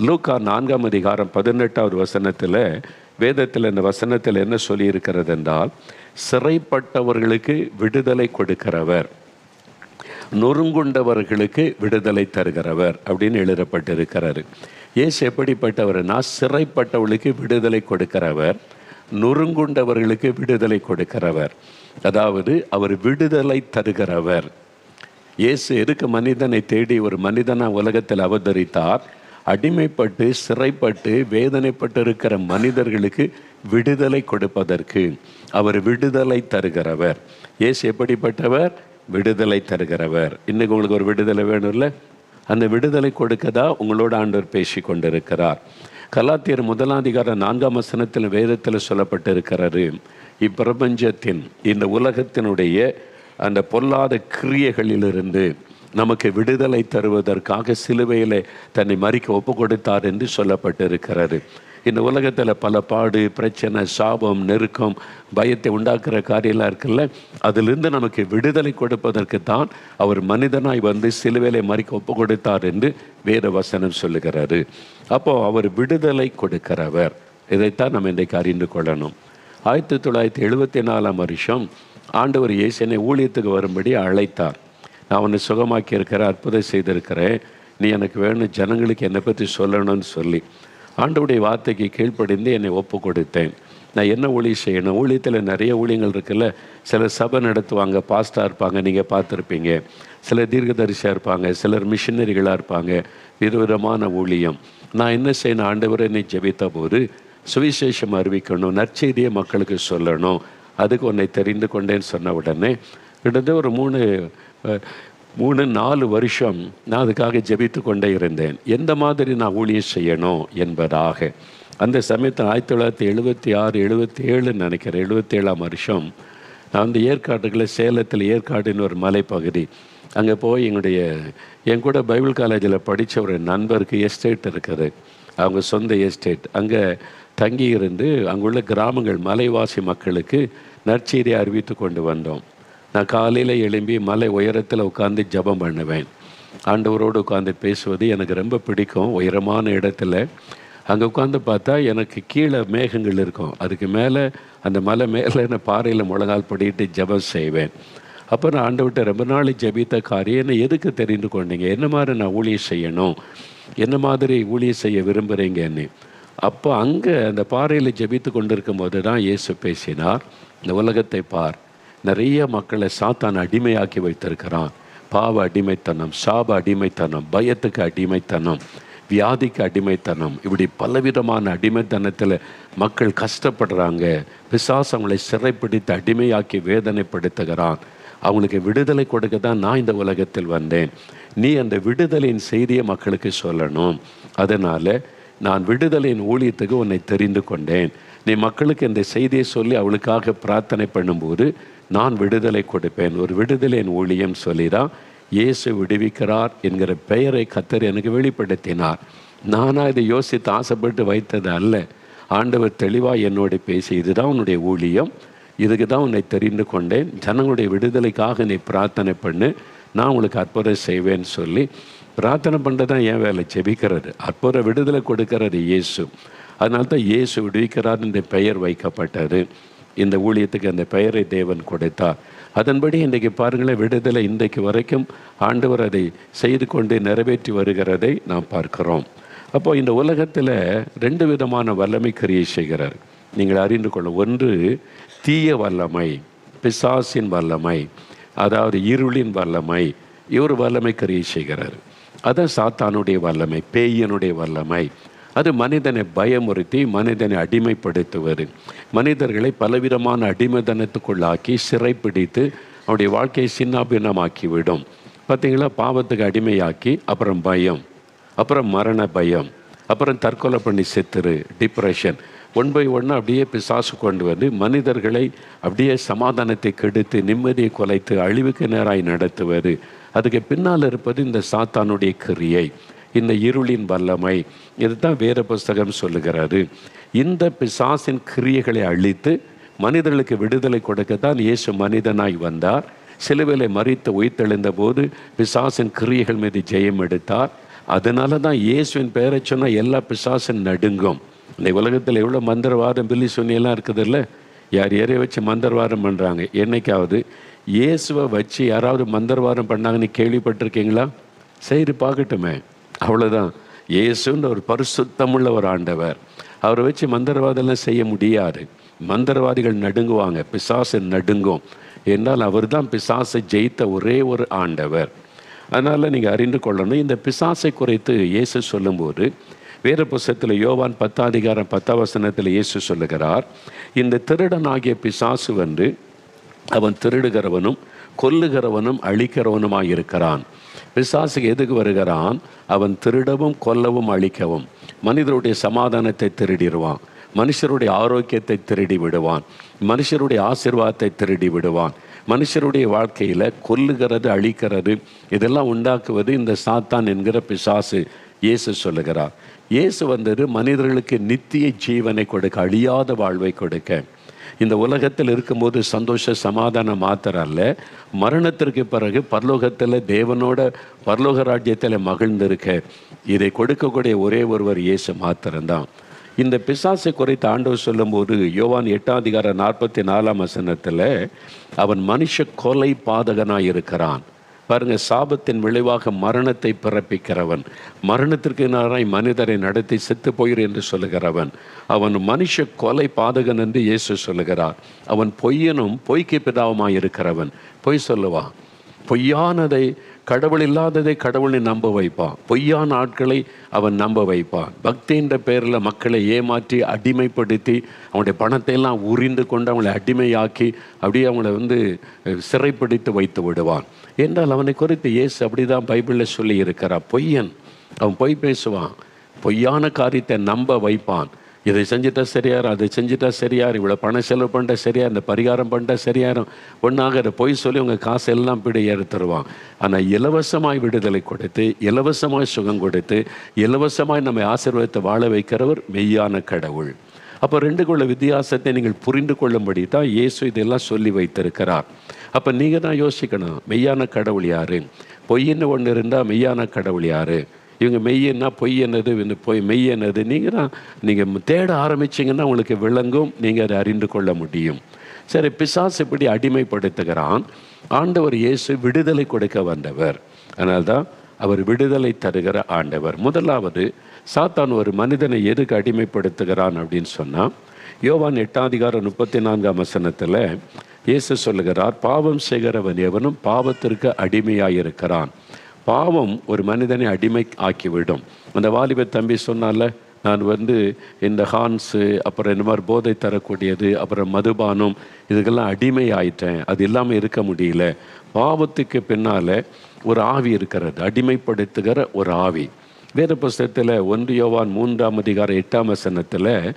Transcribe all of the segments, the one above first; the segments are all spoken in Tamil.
லூக்கா 4ஆம் அதிகாரம் 18வது வசனத்தில் வேதத்தில் இந்த வசனத்தில் என்ன சொல்லியிருக்கிறது என்றால், சிறைப்பட்டவர்களுக்கு விடுதலை கொடுக்கிறவர், நொறுங்குண்டவர்களுக்கு விடுதலை தருகிறவர் அப்படின்னு எழுதப்பட்டிருக்கிறாரு. இயேசு எப்படிப்பட்டவர்னா, சிறைப்பட்டவர்களுக்கு விடுதலை கொடுக்கிறவர், நொறுங்குண்டவர்களுக்கு விடுதலை கொடுக்கிறவர். அதாவது அவர் விடுதலை தருகிறவர். இயேசு எதுக்கு மனிதனை தேடி ஒரு மனிதனா உலகத்தில் அவதரித்தார்? அடிமைப்பட்டு சிறைப்பட்டு வேதனைப்பட்டு இருக்கிற மனிதர்களுக்கு விடுதலை கொடுப்பதற்கு. அவர் விடுதலை தருகிறவர். இயேசு எப்படிப்பட்டவர்? விடுதலை தருகிறவர். இன்னைக்கு உங்களுக்கு ஒரு விடுதலை வேணும்ல? அந்த விடுதலை கொடுக்க தான் உங்களோட ஆண்டவர் பேசி கொண்டிருக்கிறார். கலாத்தியர் 1ஆம் அதிகாரம் 4ஆம் வசனத்தில் வேதத்தில் சொல்லப்பட்டிருக்கிறாரு, இப்பிரபஞ்சத்தின் இந்த உலகத்தினுடைய அந்த பொல்லாத கிரியைகளிலிருந்து நமக்கு விடுதலை தருவதற்காக சிலுவையில் தன்னை மரிக்க ஒப்பு கொடுத்தார் என்று சொல்லப்பட்டிருக்கிறாரு. இந்த உலகத்தில் பல பாடு, பிரச்சனை, சாபம், நெருக்கம், பயத்தை உண்டாக்குற காரியெல்லாம் இருக்குல்ல, அதிலிருந்து நமக்கு விடுதலை கொடுப்பதற்கு தான் அவர் மனிதனாய் வந்து சிலுவையிலே மரிக்க ஒப்பு கொடுத்தார் என்று வேத வசனம் சொல்லுகிறாரு. அப்போது அவர் விடுதலை கொடுக்கிறவர். இதைத்தான் நம்ம இன்றைக்கு அறிந்து கொள்ளணும். 1974ஆம் வருஷம் ஆண்டவர் இயேசு என்னை ஊழியத்துக்கு வரும்படி அழைத்தார். நான் உன்னை சுகமாக்கி இருக்கிறேன், அற்புதம் செய்திருக்கிறேன், நீ எனக்கு வேணும், ஜனங்களுக்கு என்னை பற்றி சொல்லணும்னு சொல்லி ஆண்டவருடைய வார்த்தைக்கு கீழ்ப்படிந்து என்னை ஒப்பு கொடுத்தேன். நான் என்ன ஊழியம் செய்யணும்? ஊழியத்தில் நிறைய ஊழியங்கள் இருக்குல்ல. சிலர் சபை நடத்துவாங்க, பாஸ்டாக இருப்பாங்க, நீங்கள் பார்த்துருப்பீங்க. சிலர் தீர்க்கதரிசியாக இருப்பாங்க, சிலர் மிஷினரிகளாக இருப்பாங்க. விதவிதமான ஊழியம். நான் என்ன செய்யணும்? ஆண்டவரை என்னை ஜெபித்த போது சுவிசேஷம் அறிவிக்கணும், நற்செய்தியை மக்களுக்கு சொல்லணும், அதுக்கு உன்னை தெரிந்து கொண்டேன்னு சொன்ன உடனே கிட்டத்தட்ட ஒரு 3-4 வருஷம் நான் அதுக்காக ஜெபித்து கொண்டே இருந்தேன். எந்த மாதிரி நான் ஊழியம் செய்யணும் என்பதாக. அந்த சமயத்தில் 1976-77 நினைக்கிறேன், 77ஆம் வருஷம் நான் வந்து ஏற்காட்டுக்குள்ள சேலத்தில் ஏற்காடுன்னு ஒரு மலைப்பகுதி, அங்கே போய் என் கூட பைபிள் காலேஜில் படித்த ஒரு நண்பருக்கு எஸ்டேட் இருக்குது, அவங்க சொந்த எஸ்டேட். அங்கே தங்கி இருந்து அங்குள்ள கிராமங்கள் மலைவாசி மக்களுக்கு நற்செய்தியை அறிவித்து கொண்டு வந்தோம். நான் காலையில் எழும்பி மலை உயரத்தில் உட்காந்து ஜெபம் பண்ணுவேன். ஆண்டவரோடு உட்காந்து பேசுவது எனக்கு ரொம்ப பிடிக்கும். உயரமான இடத்துல அங்கே உட்காந்து பார்த்தா எனக்கு கீழே மேகங்கள் இருக்கும், அதுக்கு மேலே அந்த மலை மேலே நான் பாறையில் முழங்கால் படிட்டு ஜெபம் செய்வேன். அப்போ நான் ஆண்டவர்கிட்ட ரொம்ப நாள் ஜெபித்த காரியம், என்னை எதுக்கு தெரிந்து கொண்டீங்க, என்ன மாதிரி நான் ஊழியம் செய்யணும், என்ன மாதிரி ஊழியம் செய்ய விரும்புகிறீங்கன்னு. அப்போ அங்கே அந்த பாறையில் ஜெபித்து கொண்டிருக்கும் போது தான் இயேசு பேசினார், இந்த உலகத்தை பார், நிறைய மக்களை சாத்தான் அடிமையாக்கி வைத்திருக்கிறான். பாவ அடிமைத்தனம், சாப அடிமைத்தனம், பயத்துக்கு அடிமைத்தனம், வியாதிக்கு அடிமைத்தனம், இப்படி பலவிதமான அடிமைத்தனத்தில் மக்கள் கஷ்டப்படுறாங்க. பிசாசு அவங்களை சிறைப்பிடித்து அடிமையாக்கி வேதனைப்படுத்துகிறான். அவங்களுக்கு விடுதலை கொடுக்க தான் நான் இந்த உலகத்தில் வந்தேன். நீ அந்த விடுதலையின் செய்தியை மக்களுக்கு சொல்லணும். அதனால் நான் விடுதலையின் ஊழியத்துக்கு உன்னை தெரிந்து கொண்டேன். நீ மக்களுக்கு இந்த செய்தியை சொல்லி அவளுக்காக பிரார்த்தனை பண்ணும்போது நான் விடுதலை கொடுப்பேன். ஒரு விடுதலையின் ஊழியம் சொல்லி தான் இயேசு விடுவிக்கிறார் என்கிற பெயரை கர்த்தர் எனக்கு வெளிப்படுத்தினார். நானாக இதை யோசித்து ஆசைப்பட்டு வைத்தது அல்ல. ஆண்டவர் தெளிவாக என்னோடு பேசி, இதுதான் உன்னுடைய ஊழியம், இதுக்கு தான் உன்னை தெரிந்து கொண்டேன், ஜனங்களுடைய விடுதலைக்காக நீ பிரார்த்தனை பண்ணு, நான் உங்களுக்கு அற்புதம் செய்வேன்னு சொல்லி பிரார்த்தனை பண்ணுறது தான் என் வேலை, ஜெபிக்கிறது. அற்புத விடுதலை கொடுக்கிறது இயேசு. அதனால தான் இயேசு விடுவிக்கிறார் இந்த பெயர் வைக்கப்பட்டது. இந்த ஊழியத்துக்கு அந்த பெயரை தேவன் கொடுத்தார். அதன்படி இன்றைக்கு பாருங்களேன், விடுதலை இன்றைக்கு வரைக்கும் ஆண்டவர் அதை செய்து கொண்டு நிறைவேற்றி வருகிறதை நாம் பார்க்கிறோம். அப்போது இந்த உலகத்தில் 2 விதமான வல்லமை கிரியை செய்கிறார், நீங்கள் அறிந்து கொள்ளும். ஒன்று தீய வல்லமை, பிசாசின் வல்லமை, அதாவது இருளின் வல்லமை. இவர் வல்லமை கிரியை செய்கிறார். அதான் சாத்தானுடைய வல்லமை, பேயனுடைய வல்லமை. அது மனிதனை பயமுறுத்தி மனிதனை அடிமைப்படுத்துவது, மனிதர்களை பலவிதமான அடிமைத்தனத்துக்குள்ளாக்கி சிறைப்பிடித்து அவனுடைய வாழ்க்கையை சின்னாபின்னமாக்கிவிடும். பார்த்தீங்களா, பாவத்துக்கு அடிமையாக்கி அப்புறம் பயம், அப்புறம் மரண பயம், அப்புறம் தற்கொலை பண்ணி செத்துரு, டிப்ரெஷன், 1 by 1 அப்படியே பிசாசு கொண்டு வந்து மனிதர்களை அப்படியே சமாதானத்தை கெடுத்து நிம்மதியை குலைத்து அழிவுக்கு நேராய் நடத்துவது. அதுக்கு பின்னால் இருப்பது இந்த சாத்தானுடைய கிரியை, இந்த இருளின் வல்லமை. இதுதான் வேத புஸ்தகம் சொல்லுகிறாரு. இந்த பிசாசின் கிரியைகளை அழித்து மனிதர்களுக்கு விடுதலை கொடுக்கத்தான் இயேசு மனிதனாய் வந்தார். சிலுவையிலே மரித்து உயிர்த்தெழுந்த போது பிசாசின் கிரியைகள் மீது ஜெயம் எடுத்தார். அதனால தான் இயேசுவின் பெயரை சொன்னால் எல்லா பிசாசும் நடுங்கும். இந்த உலகத்தில் எவ்வளோ மந்திரவாதம் பில்லி சொன்னியெல்லாம் இருக்குது இல்லை? யார் யாரைய வச்சு மந்திரவாதம் பண்ணுறாங்க. என்னைக்காவது இயேசுவை வச்சு யாராவது மந்திரவாதம் பண்ணாங்கன்னு கேள்விப்பட்டிருக்கீங்களா? சரி, பார்க்கட்டுமே. அவ்வளோதான். இயேசுன்ற ஒரு பரிசுத்தமுள்ள ஒரு ஆண்டவர். அவரை வச்சு மந்திரவாதம்லாம் செய்ய முடியாது. மந்திரவாதிகள் நடுங்குவாங்க, பிசாசு நடுங்கும். என்றால் அவர் தான் பிசாசை ஜெயித்த ஒரே ஒரு ஆண்டவர். அதனால் நீங்கள் அறிந்து கொள்ளணும். இந்த பிசாசை குறித்து இயேசு சொல்லும்போது வேறு புத்தகத்தில் யோவான் 10:10 இயேசு சொல்லுகிறார், இந்த திருடனாகிய பிசாசு வந்து அவன் திருடுகிறவனும் கொல்லுகிறவனும் அழிக்கிறவனுமாய் இருக்கிறான். பிசாசுக்கு எதுக்கு வருகிறான்? அவன் திருடவும் கொல்லவும் அழிக்கவும். மனிதருடைய சமாதானத்தை திருடிடுவான், மனுஷருடைய ஆரோக்கியத்தை திருடி விடுவான், மனுஷருடைய ஆசீர்வாதத்தை திருடி விடுவான். மனுஷருடைய வாழ்க்கையில் கொல்லுகிறது, அழிக்கிறது, இதெல்லாம் உண்டாக்குவது இந்த சாத்தான் என்கிற பிசாசு. இயேசு சொல்லுகிறார், இயேசு வந்தது மனிதர்களுக்கு நித்திய ஜீவனை கொடுக்க, அழியாத வாழ்வை கொடுக்க. இந்த உலகத்தில் இருக்கும்போது சந்தோஷ சமாதானம் மாத்திரம் அல்ல, மரணத்திற்கு பிறகு பரலோகத்தில் தேவனோட பரலோக ராஜ்யத்தில் மகிழ்ந்திருக்க இதை கொடுக்கக்கூடிய ஒரே ஒருவர் இயேசு மாத்திரம்தான். இந்த பிசாசை குறித்து ஆண்டவர் சொல்லும்போது யோவான் 8:44 அவன் மனுஷ கொலை பாதகனாய் இருக்கிறான். பாருங்க, சாபத்தின் விளைவாக மரணத்தை பிறப்பிக்கிறவன், மரணத்திற்கு நேராய் மனிதரை நடத்தி செத்து போயிரு என்று சொல்லுகிறவன், அவன் மனுஷ கொலை பாதகன் என்று இயேசு சொல்லுகிறார். அவன் பொய்யனும் பொய்க்கு பிதாவுமாய் இருக்கிறவன். பொய் சொல்லுவான், பொய்யானதை, கடவுள் இல்லாததை கடவுளை நம்ப வைப்பான், பொய்யான ஆட்களை அவன் நம்ப வைப்பான். பக்தின்ற பேரில் மக்களை ஏமாற்றி அடிமைப்படுத்தி அவனுடைய பணத்தை எல்லாம் உறிந்து கொண்டு அவங்களை அடிமையாக்கி அப்படியே அவங்கள சிறைப்பிடித்து வைத்து விடுவான். என்றால் அவனை குறித்து இயேசு அப்படிதான் பைபிளில் சொல்லி இருக்கிறார். பொய்யன், அவன் பொய் பேசுவான், பொய்யான காரியத்தை நம்ப வைப்பான். இதை செஞ்சுட்டா சரியாரு, அதை செஞ்சுட்டா சரியாரு, இவ்வளோ பணம் செலவு பண்ணிட்டா சரியாரு, இந்த பரிகாரம் பண்ணிட்டா சரியாரும், ஒன்றாக அதை பொய் சொல்லி உங்கள் காசு எல்லாம் பிடி ஏறுத்துருவான். ஆனால் இலவசமாய் விடுதலை கொடுத்து, இலவசமாய் சுகம் கொடுத்து, இலவசமாய் நம்மை ஆசீர்வாதத்தை வாழ வைக்கிறவர் மெய்யான கடவுள். அப்போ ரெண்டுக்குள்ள வித்தியாசத்தை நீங்கள் புரிந்து கொள்ளும்படி தான் இயேசு இதெல்லாம் சொல்லி வைத்திருக்கிறார். அப்போ நீங்கள் தான் யோசிக்கணும், மெய்யான கடவுள் யார்? பொய்ன்னு ஒன்று இருந்தால் மெய்யான கடவுள் யார்? இவங்க மெய்யன்னா பொய் என்னது, இந்த பொய் மெய் என்னது? நீங்கள் தேட ஆரம்பிச்சிங்கன்னா உங்களுக்கு விளங்கும், நீங்கள் அதை அறிந்து கொள்ள முடியும். சரி, பிசாசு இப்படி அடிமைப்படுத்துகிறான். ஆண்டவர் இயேசு விடுதலை கொடுக்க வந்தவர். அதனால்தான் அவர் விடுதலை தருகிற ஆண்டவர். முதலாவது, சாத்தான் ஒரு மனிதனை எதுக்கு அடிமைப்படுத்துகிறான் அப்படின்னு சொன்னால், யோவான் 8:34 இயேசு சொல்லுகிறார், பாவம் செய்கிறவன் எவனும் பாவத்திற்கு அடிமையாயிருக்கிறான். பாவம் ஒரு மனிதனை அடிமை ஆக்கிவிடும். அந்த வாலிப தம்பி சொன்னால, நான் இந்த ஹான்ஸு, அப்புறம் இந்த மாதிரி போதை தரக்கூடியது, அப்புறம் மதுபானம், இதுக்கெல்லாம் அடிமை ஆயிட்டேன், அது இல்லாமல் இருக்க முடியல. பாவத்துக்கு பின்னால் ஒரு ஆவி இருக்கிறது, அடிமைப்படுத்துகிற ஒரு ஆவி. வேத புஸ்தகத்தில் 1 யோவான் 3:8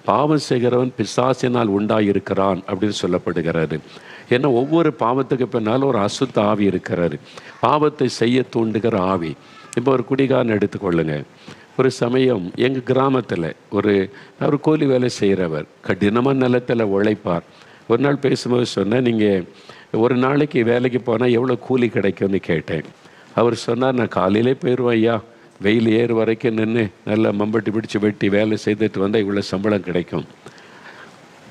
பாவம் செய்கிறவன் பிசாசினால் உண்டாயிருக்கிறான் அப்படின்னு சொல்லப்படுகிறது. ஏன்னா ஒவ்வொரு பாவத்துக்கு பின்னால் ஒரு அசுத்த ஆவி இருக்கிறாரு, பாவத்தை செய்ய தூண்டுகிற ஆவி. இப்போ ஒரு குடிகாரன் எடுத்துக்கொள்ளுங்க. ஒரு சமயம் எங்கள் கிராமத்தில் அவர் கூலி வேலை செய்கிறவர், கடினமாக நிலத்தில் உழைப்பார். ஒரு நாள் பேசும்போது சொன்னேன், நீங்கள் ஒரு நாளைக்கு வேலைக்கு போனால் எவ்வளோ கூலி கிடைக்கும்னு கேட்டேன். அவர் சொன்னார், நான் காலையிலே போயிடுவேன் ஐயா, வெயில் ஏறு வரைக்கும் நின்று நல்லா மம்பட்டி பிடிச்சி வெட்டி வேலை செய்துட்டு வந்தால் இவ்வளோ சம்பளம் கிடைக்கும்.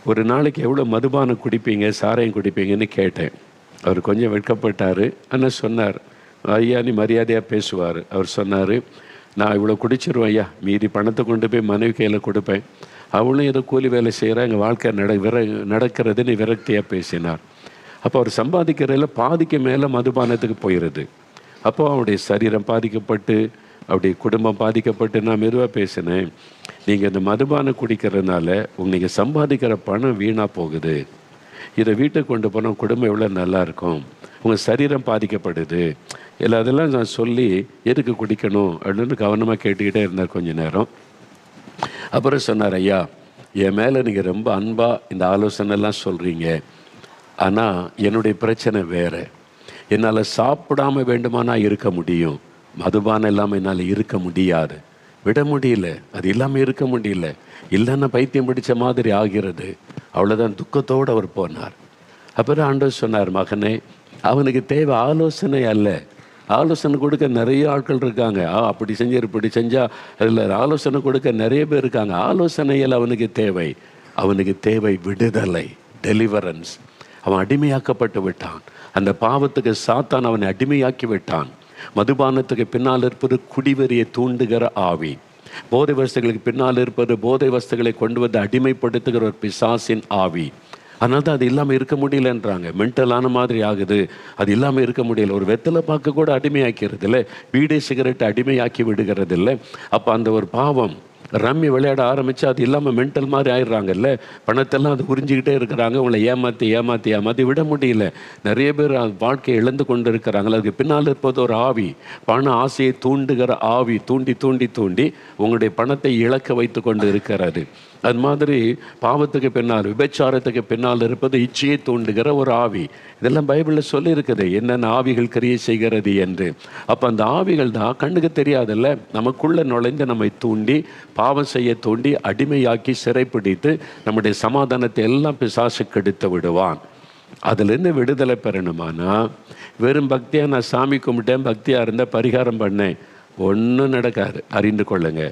ஒரு நாளைக்கு எவ்வளோ மதுபானம் குடிப்பீங்க, சாராயம் குடிப்பீங்கன்னு கேட்டேன். அவர் கொஞ்சம் வெட்கப்பட்டார். ஆனால் சொன்னார், ஐயா நீ மரியாதையாக பேசுவார். அவர் சொன்னார், நான் இவ்வளோ குடிச்சிருவேன் ஐயா, மீதி பணத்தை கொண்டு போய் மனைவி கையில் கொடுப்பேன், அவளும் ஏதோ கூலி வேலை செய்கிறா, எங்கள் வாழ்க்கை நடக்கிறதுன்னு விரக்தியாக பேசினார். அப்போ அவர் சம்பாதிக்கிறதில் பாதிக்கு மேலே மதுபானத்துக்கு போயிடுது. அப்போது அவருடைய சரீரம் பாதிக்கப்பட்டு, அப்படி குடும்பம் பாதிக்கப்பட்டு, நான் மெதுவாக பேசினேன், நீங்கள் இந்த மதுபானம் குடிக்கிறதுனால நீங்கள் சம்பாதிக்கிற பணம் வீணாக போகுது, இதை வீட்டுக்கு கொண்டு போனால் குடும்பம் எவ்வளோ நல்லாயிருக்கும், உங்கள் சரீரம் பாதிக்கப்படுது, இல்லை அதெல்லாம் நான் சொல்லி எதுக்கு குடிக்கணும் அப்படின்னு கவனமாக கேட்டுக்கிட்டே இருந்தார் கொஞ்ச நேரம். அப்புறம் சொன்னார், ஐயா என் மேலே நீங்கள் ரொம்ப அன்பாக இந்த ஆலோசனைலாம் சொல்கிறீங்க, ஆனால் என்னுடைய பிரச்சனை வேறு. என்னால் சாப்பிடாம வேண்டுமானா இருக்க முடியும், மதுபானம் இல்லாமல் என்னால் இருக்க முடியாது, விட முடியல, அது இல்லாமல் இருக்க முடியல, இல்லைன்னா பைத்தியம் பிடிச்ச மாதிரி ஆகிறது. அவ்வளோதான், துக்கத்தோடு அவர் போனார். அப்புறம் ஆண்டவர் சொன்னார், மகனே அவனுக்கு தேவை ஆலோசனை அல்ல, ஆலோசனை கொடுக்க நிறைய ஆட்கள் இருக்காங்க. அப்படி செஞ்சு இப்படி செஞ்சால் அதில் ஆலோசனை கொடுக்க நிறைய பேர் இருக்காங்க. ஆலோசனையில் அவனுக்கு தேவை விடுதலை, டெலிவரன்ஸ். அவன் அடிமையாக்கப்பட்டு விட்டான். அந்த பாவத்துக்கு சாத்தான் அவனை அடிமையாக்கி விட்டான். மதுபானத்துக்கு பின்னால் இருப்பது குடிவெறியை தூண்டுகிற ஆவி. போதை வஸ்துகளுக்கு பின்னால் இருப்பது போதை வஸ்துகளை கொண்டு வந்து அடிமைப்படுத்துகிற ஒரு பிசாசின் ஆவி. அதனால தான் அது இல்லாமல் இருக்க முடியலன்றாங்க. மென்டலான மாதிரி ஆகுது, அது இல்லாமல் இருக்க முடியல. ஒரு வெத்தலை பாக்கு கூட அடிமையாக்கிறது இல்லை, பீடி சிகரெட் அடிமையாக்கி விடுகிறது இல்லை. அப்போ அந்த ஒரு பாவம் ரம்மி விளையாட ஆரம்பித்து அது இல்லாமல் மென்டல் மாதிரி ஆயிடுறாங்கல்ல. பணத்தெல்லாம் அது புரிஞ்சிக்கிட்டே இருக்கிறாங்க. உங்களை ஏமாற்றி விட முடியல. நிறைய பேர் வாழ்க்கையை இழந்து கொண்டு இருக்கிறாங்களே. அதுக்கு பின்னால் இருப்பது ஒரு ஆவி, பண ஆசையை தூண்டுகிற ஆவி. தூண்டி தூண்டி தூண்டி உங்களுடைய பணத்தை இழக்க வைத்து கொண்டு இருக்கிறது. அது மாதிரி பாவத்துக்கு பின்னால், விபச்சாரத்துக்கு பின்னால் இருப்பது இச்சையை தூண்டுகிற ஒரு ஆவி. இதெல்லாம் பைபிளில் சொல்லியிருக்குது, என்னென்ன ஆவிகள் கிரியை செய்கிறது என்று. அப்போ அந்த ஆவிகள் தான் கண்ணுக்கு தெரியாதில்ல, நமக்குள்ளே நுழைந்து நம்மை தூண்டி, பாவம் செய்ய தூண்டி, அடிமையாக்கி சிறைப்பிடித்து நம்முடைய சமாதானத்தை எல்லாம் பிசாசுக்கு எடுத்து விடுவான். அதுலேருந்து விடுதலை பெறணுமானா, வெறும் பக்தியாக நான் சாமி கும்பிட்டேன், பக்தியாக இருந்தால் பரிகாரம் பண்ணேன், ஒன்றும் நடக்காது. அறிந்து கொள்ளுங்க,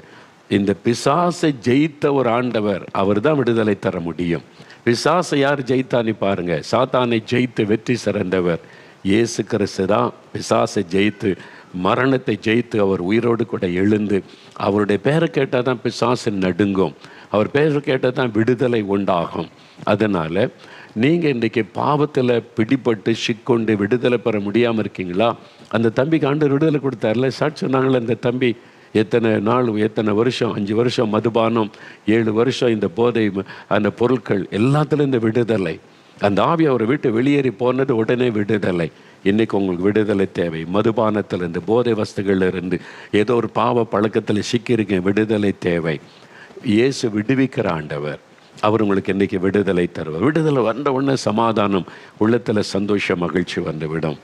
இந்த பிசாசை ஜெயித்த ஒரு ஆண்டவர், அவர் தான் விடுதலை தர முடியும். பிசாசை யார் ஜெயித்தான்னு பாருங்க. சாத்தானை ஜெயித்து வெற்றி சிறந்தவர் இயேசு கிறிஸ்து தான். பிசாசை ஜெயித்து, மரணத்தை ஜெயித்து, அவர் உயிரோடு கூட எழுந்து, அவருடைய பேரை கேட்டால் தான் பிசாசு நடுங்கும், அவர் பேரை கேட்டால் தான் விடுதலை உண்டாகும். அதனால் நீங்கள் இன்றைக்கி பாவத்தில் பிடிபட்டு சிக்கொண்டு விடுதலை பெற முடியாமல் இருக்கீங்களா? அந்த தம்பிக்கு ஆண்டவர் விடுதலை கொடுத்தார்ல. சாட்சி சொன்னாங்களே, அந்த தம்பி எத்தனை நாள், எத்தனை வருஷம், 5 வருஷம் மதுபானம், 7 வருஷம் இந்த போதை, அந்த பொருட்கள் எல்லாத்துலேயும் இந்த விடுதலை. அந்த ஆவி அவரை விட்டு வெளியேறி போனது உடனே விடுதலை. இன்றைக்கி உங்களுக்கு விடுதலை தேவை. மதுபானத்திலிருந்து, போதை வஸ்துகளிலிருந்து, ஏதோ ஒரு பாவ பழக்கத்தில் சிக்கியிருக்கேன், விடுதலை தேவை. இயேசு விடுவிக்கிற ஆண்டவர். அவர் உங்களுக்கு இன்றைக்கி விடுதலை தருவார். விடுதலை வந்த உடனே சமாதானம், உள்ளத்தில் சந்தோஷம், மகிழ்ச்சி வந்துவிடும்.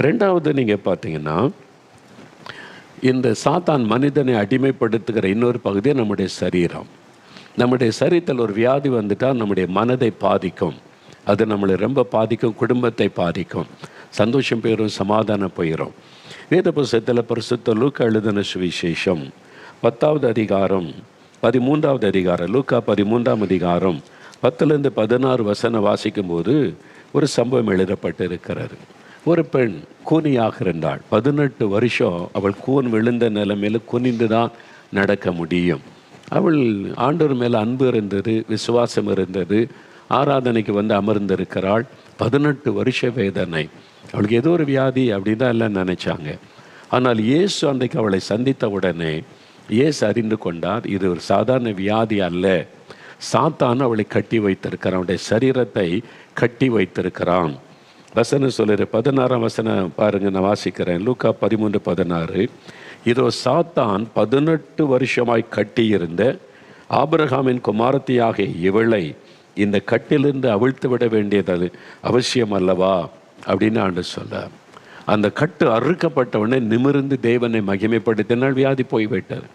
ரெண்டாவது நீங்கள் பார்த்தீங்கன்னா, இந்த சாத்தான் மனிதனை அடிமைப்படுத்துகிற இன்னொரு பகுதியே நம்முடைய சரீரம். நம்முடைய சரீரத்தில் ஒரு வியாதி வந்துட்டால் நம்முடைய மனதை பாதிக்கும். அது நம்மளை ரொம்ப பாதிக்கும், குடும்பத்தை பாதிக்கும், சந்தோஷம் போயிடும், சமாதானம் போயிடும். வேத புத்தகத்தில் பரிசுத்த லூக்கா எழுதின சுவிசேஷம் 10வது அதிகாரம் 13வது அதிகாரம், லூக்கா 13ஆம் அதிகாரம் 10-16 வசனம் வாசிக்கும்போது ஒரு சம்பவம் எழுதப்பட்டு இருக்கிறது. ஒரு பெண் கூனியாக இருந்தாள். 18 வருஷம் அவள் கூன் விழுந்த நிலைமையில் குனிந்து தான் நடக்க முடியும். அவள் ஆண்டவர் மேலே அன்பு இருந்தது, விசுவாசம் இருந்தது, ஆராதனைக்கு வந்து அமர்ந்திருக்கிறாள். 18 வருஷ வேதனை. அவளுக்கு ஏதோ ஒரு வியாதி அப்படின்னு தான் எல்லாம் நினைச்சாங்க. ஆனால் இயேசு அன்றைக்கு அவளை சந்தித்த உடனே இயேசு அறிந்து கொண்டார், இது ஒரு சாதாரண வியாதி அல்ல. சாத்தான் அவளை கட்டி வைத்திருக்கிறான், அவளுடைய சரீரத்தை கட்டி வைத்திருக்கிறான். வசனம் சொல்லுற 16ஆம் வசனம் பாருங்கள், நான் வாசிக்கிறேன். லூக்கா 13:16. இதோ சாத்தான் 18 வருஷமாய் கட்டியிருந்த ஆபிரகாமின் குமாரத்தியாக இவளை இந்த கட்டிலிருந்து அவிழ்த்து விட வேண்டியது அவசியம் அல்லவா அப்படின்னு ஆண்டு சொல்ல. அந்த கட்டு அறுக்கப்பட்டவுடனே நிமிர்ந்து தேவனை மகிமைப்படுத்தினால் வியாதி போய்விட்டார்.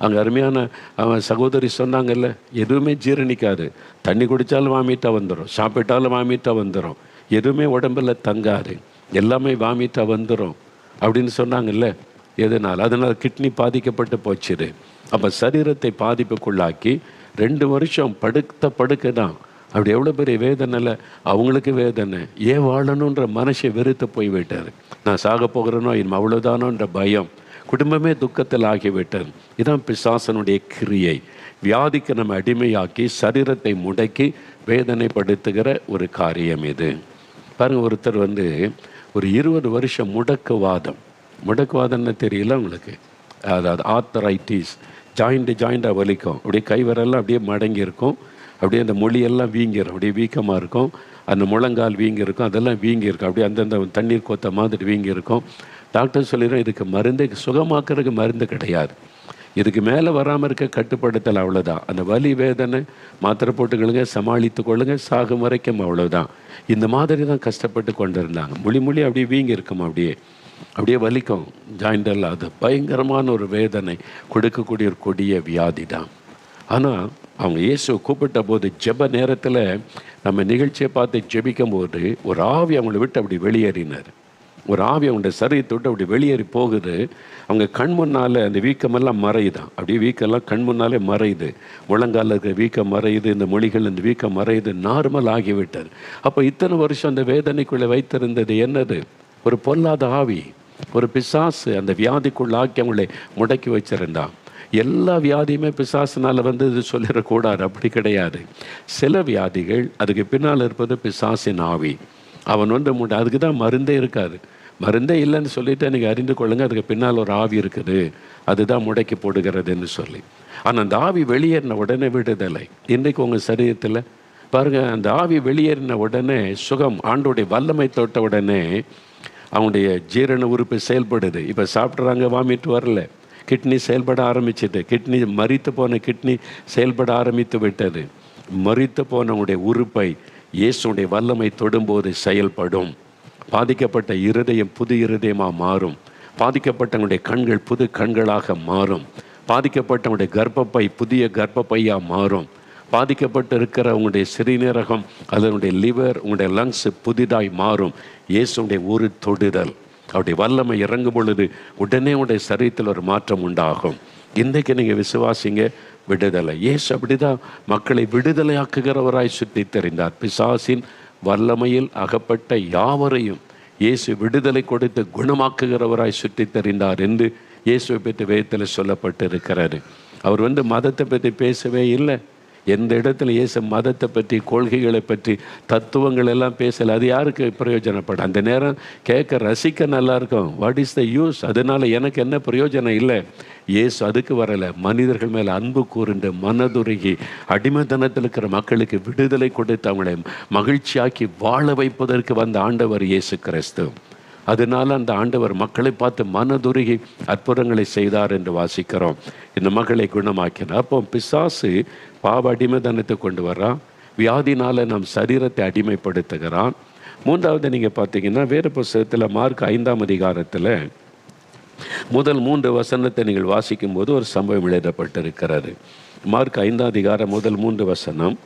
அங்கே அருமையான அவன் சகோதரி சொன்னாங்கல்ல, எதுவுமே ஜீரணிக்காது, தண்ணி குடித்தாலும் வாமிட்டாக வந்துடும், சாப்பிட்டாலும் வாமிட்டாக வந்துடும், எதுவுமே உடம்பில் தங்காது, எல்லாமே வாமிட்டாக வந்துடும் அப்படின்னு சொன்னாங்கல்ல. எதனால்? அதனால் கிட்னி பாதிக்கப்பட்டு போச்சுது. அப்போ சரீரத்தை பாதிப்புக்குள்ளாக்கி 2 வருஷம் படுக்க தான். அப்படி எவ்வளோ பெரிய வேதனையில் அவங்களுக்கு வேதனை. ஏன் வாழணுன்ற மனசை வெறுத்து போய்விட்டார். நான் சாக போகிறேனோ இனிமே அவ்வளோதானோன்ற பயம், குடும்பமே துக்கத்தில் ஆகிவிட்டது. இதுதான் பிசாசனுடைய கிரியை. வியாதிக்கு நம்ம அடிமையாக்கி சரீரத்தை முடக்கி வேதனைப்படுத்துகிற ஒரு காரியம் இது. பாருங்கள், ஒருத்தர் வந்து ஒரு 20 வருஷம் முடக்குவாதம்னு தெரியல உங்களுக்கு? அதாவது ஆர்த்தரைட்டிஸ், ஜாயிண்டாக வலிக்கும், அப்படியே கைவரெல்லாம் அப்படியே மடங்கி இருக்கும், அப்படியே அந்த மொழியெல்லாம் வீங்கிடும், அப்படியே வீக்கமாக இருக்கும், அந்த முழங்கால் வீங்கி இருக்கும், அதெல்லாம் வீங்கி இருக்கும், அப்படியே அந்தந்த தண்ணீர் கொத்த மாதிரி வீங்கி இருக்கும். டாக்டர் சொல்லிடுறோம், இதுக்கு மருந்து, சுகமாக்குறதுக்கு மருந்து கிடையாது, இதுக்கு மேலே வராமல் இருக்க கட்டுப்படுத்தல், அவ்வளோதான். அந்த வலி வேதனை மாத்திரை போட்டுக்கொள்ளுங்க, சமாளித்து கொள்ளுங்க, சாகும் வரைக்கும் அவ்வளோதான். இந்த மாதிரி தான் கஷ்டப்பட்டு கொண்டு இருந்தாங்க. மொழி அப்படியே வீங்கி இருக்கும், அப்படியே வலிக்கும் ஜாயிண்டெல்லாம். அது பயங்கரமான ஒரு வேதனை கொடுக்கக்கூடிய ஒரு கொடிய வியாதி தான். ஆனால் அவங்க இயேசுவை கூப்பிட்ட போது ஜெப நேரத்தில் நம்ம நிகழ்ச்சியை பார்த்து ஜெபிக்கும் போது ஒரு ஆவி அவங்கள விட்டு அப்படி வெளியேறினார். ஒரு ஆவி அவங்களுடைய சரீரத்தை விட்டு அப்படி வெளியேறி போகுது. அவங்க கண் முன்னால் அந்த வீக்கமெல்லாம் மறையுதான். அப்படியே வீக்கெல்லாம் கண் முன்னாலே மறையுது. முழங்காலில் இருக்கிற வீக்கம் மறையுது, இந்த மொழிகள் இந்த வீக்கம் மறையுது, நார்மல் ஆகிவிட்டது. அப்போ இத்தனை வருஷம் அந்த வேதனைக்குள்ளே வைத்திருந்தது என்னது? ஒரு பொல்லாத ஆவி, ஒரு பிசாசு அந்த வியாதிக்குள்ளாக்கி அவங்களை முடக்கி வச்சிருந்தான். எல்லா வியாதியுமே பிசாசினால் வந்து இது சொல்லிடக்கூடாது, அப்படி கிடையாது. சில வியாதிகள் அதுக்கு பின்னால் இருப்பது பிசாசின் ஆவி. அவன் வந்து அதுக்கு தான் மருந்தே இருக்காது. மருந்தே இல்லைன்னு சொல்லிட்டு நீங்கள் அறிந்து கொள்ளுங்க, அதுக்கு பின்னால் ஒரு ஆவி இருக்குது, அதுதான் முடக்கி போடுகிறதுன்னு சொல்லி. ஆனால் அந்த ஆவி வெளியேறின உடனே விடுதலை. இன்றைக்கு உங்கள் சரீரத்தில் பாருங்கள், அந்த ஆவி வெளியேறின உடனே சுகம், ஆண்டோடைய வல்லமை தொட்ட உடனே அவனுடைய ஜீரண உறுப்பு செயல்படுது. இப்போ சாப்பிட்றாங்க, வாமிட்டு வரல, கிட்னி செயல்பட ஆரம்பிச்சது. கிட்னி மரித்து போன கிட்னி செயல்பட ஆரம்பித்து விட்டது. மரித்து போனவனுடைய உறுப்பை இயேசுடைய வல்லமை தொடும்போது செயல்படும். பாதிக்கப்பட்ட இருதயம் புது இருதயமாக மாறும். பாதிக்கப்பட்டவனுடைய கண்கள் புது கண்களாக மாறும். பாதிக்கப்பட்டவனுடைய கர்ப்பப்பை புதிய கர்ப்பப்பையாக மாறும். பாதிக்கப்பட்டு இருக்கிறவங்களுடைய சிறுநீரகம், அதனுடைய லிவர், உங்களுடைய லங்ஸ் புதிதாய் மாறும். இயேசுடைய ஒரு தொடுதல், அவருடைய வல்லமை இறங்கும் பொழுது உடனே உடைய சரீரத்தில் ஒரு மாற்றம் உண்டாகும். இன்றைக்கு நீங்கள் விசுவாசிங்க, விடுதலை. இயேசு அப்படிதான் மக்களை விடுதலையாக்குகிறவராய் சுற்றி தெரிந்தார். பிசாசின் வல்லமையில் அகப்பட்ட யாவரையும் இயேசு விடுதலை கொடுத்து குணமாக்குகிறவராய் சுற்றி தெரிந்தார் என்று இயேசுவை பற்றி வேதத்தில் சொல்லப்பட்டு இருக்கிறாரு. அவர் வந்து மதத்தை பற்றி பேசவே இல்லை. எந்த இடத்துல இயேசு மதத்தை பற்றி, கொள்கைகளை பற்றி, தத்துவங்கள் எல்லாம் பேசலை. அது யாருக்கு பிரயோஜனப்படும்? அந்த நேரம் கேட்க ரசிக்க நல்லா இருக்கும். What is the use? அதனால எனக்கு என்ன பிரயோஜனம் இல்லை. இயேசு அதுக்கு வரலை. மனிதர்கள் மேலே அன்பு கூர்ந்து மனதுருகி அடிமைத்தனத்தில் இருக்கிற மக்களுக்கு விடுதலை கொடுத்து அவங்களை மகிழ்ச்சியாக்கி வாழ வைப்பதற்கு வந்த ஆண்டவர் இயேசு கிறிஸ்து. அதனால அந்த ஆண்டவர் மக்களை பார்த்து மனதுருகி அற்புதங்களை செய்தார் என்று வாசிக்கிறோம். இந்த மக்களை குணமாக்கினார். அப்போ பிசாசு பாவ அடிமைத்தனத்தை கொண்டு வர்றான். வியாதினால நம் சரீரத்தை அடிமைப்படுத்துகிறான். மூன்றாவது நீங்கள் பார்த்தீங்கன்னா வேறு புஸ்தகத்தில் மார்க் 5ஆம் அதிகாரத்தில் முதல் 3 வசனத்தை நீங்கள் வாசிக்கும் போது ஒரு சம்பவம் எழுதப்பட்டிருக்கிறது. மார்க் 5ஆம் அதிகாரம் முதல் 3 வசனம்.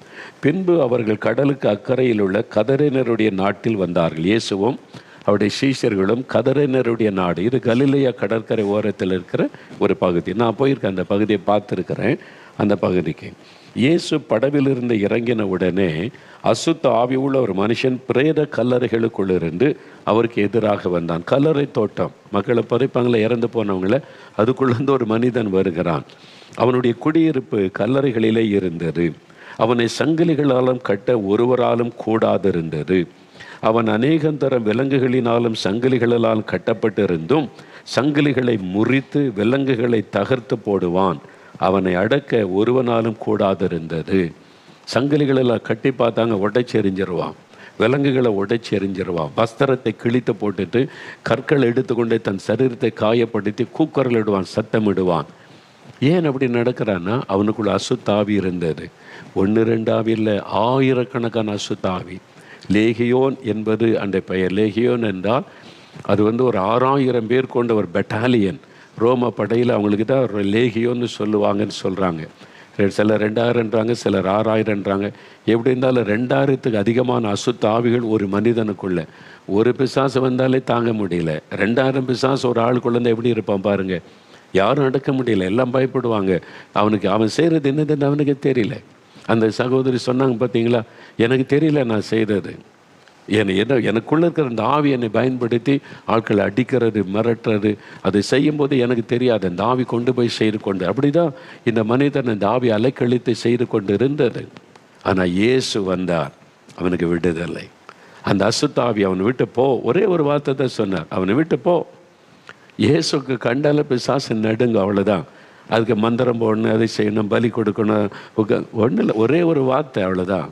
பின்பு அவர்கள் கடலுக்கு அக்கறையில் உள்ள கதரேனருடைய நாட்டில் வந்தார்கள். இயேசுவும் அவருடைய சீஷர்களும். கதரேனருடைய நாடு இது கலிலேயா கடற்கரை ஓரத்தில் இருக்கிற ஒரு பகுதி. நான் போயிருக்கேன், அந்த பகுதியை பார்த்துருக்கிறேன். அந்த பகுதிக்கு இயேசு படவிலிருந்து இறங்கின உடனே அசுத்த ஆவி உள்ள ஒரு மனுஷன் பிரேத கல்லறைகளுக்குள் இருந்து அவருக்கு எதிராக வந்தான். கல்லறை தோட்டம், மக்களை பறிப்பாங்களே, இறந்து போனவங்களை, அதுக்குள்ளேருந்து ஒரு மனிதன் வருகிறான். அவனுடைய குடியிருப்பு கல்லறைகளிலே இருந்தது. அவனை சங்கிலிகளாலும் கட்ட ஒருவராலும் கூடாதிருந்தது. அவன் அநேகந்தரம் விலங்குகளினாலும் சங்கிலிகளால் கட்டப்பட்டிருந்தும் சங்கிலிகளை முறித்து விலங்குகளை தகர்த்து போடுவான். அவனை அடக்க ஒருவனாலும் கூடாதிருந்தது. சங்கிலிகளெல்லாம் கட்டி பார்த்தாங்க, உடைச்சி எறிஞ்சிருவான். விலங்குகளை உடைச்சி எறிஞ்சிருவான். வஸ்திரத்தை கிழித்து போட்டுட்டு கற்கள் எடுத்துக்கொண்டு தன் சரீரத்தை காயப்படுத்தி கூக்குரல் இடுவான், சத்தமிடுவான். ஏன் அப்படி நடக்கிறான்னா அவனுக்குள்ள அசுத்தாவி இருந்தது. 1-2 ஆவி இல்லை, ஆயிரக்கணக்கான அசுத்தாவி. லேகியோன் என்பது அந்த பெயர். லேகியோன் என்றால் அது வந்து ஒரு 6000 பேர் கொண்ட ஒரு பெட்டாலியன். ரோம படையில் அவங்களுக்கு தான் ஒரு லேகியோன்னு சொல்லுவாங்கன்னு சொல்கிறாங்க. சிலர் 2000ன்றாங்க, சிலர் 6000ன்றாங்க. எப்படி இருந்தாலும் 2000த்துக்கு அதிகமான அசுத்த ஆவிகள் ஒரு மனிதனுக்குள்ள. ஒரு பிசாசு வந்தாலே தாங்க முடியல. 2000 பிசாசு ஒரு ஆளுக்குள்ளே எப்படி இருப்பான் பாருங்கள். யாரும் அடக்க முடியல, எல்லாம் பயப்படுவாங்க. அவன் செய்கிறது என்னதுன்னு அவனுக்கு தெரியல. அந்த சகோதரி சொன்னாங்க, பார்த்தீங்களா, எனக்கு தெரியல நான் செய்தது. எனக்குள்ளே இருக்கிற அந்த ஆவி என்னை பயன்படுத்தி ஆட்களை அடிக்கிறது, மிரட்டுறது, அதை செய்யும்போது எனக்கு தெரியாது. அந்த ஆவி கொண்டு போய் செய்து கொண்டு, அப்படி தான் இந்த மனிதன் இந்த ஆவி அலைக்கழித்து செய்து கொண்டு இருந்தது. ஆனால் இயேசு வந்தார், அவனுக்கு விடுதலை. அந்த அசுத்தாவி அவனை விட்டு போ, ஒரே ஒரு வார்த்தை தான் சொன்னார், அவனை விட்டு போ. இயேசுக்கு கண்டால பிசாசு நடுங்க, அவ்வளோதான். அதுக்கு மந்திரம் போடணும், அதை செய்யணும், பலி கொடுக்கணும், ஒன்றும் இல்லை, ஒரே ஒரு வார்த்தை, அவ்வளோதான்.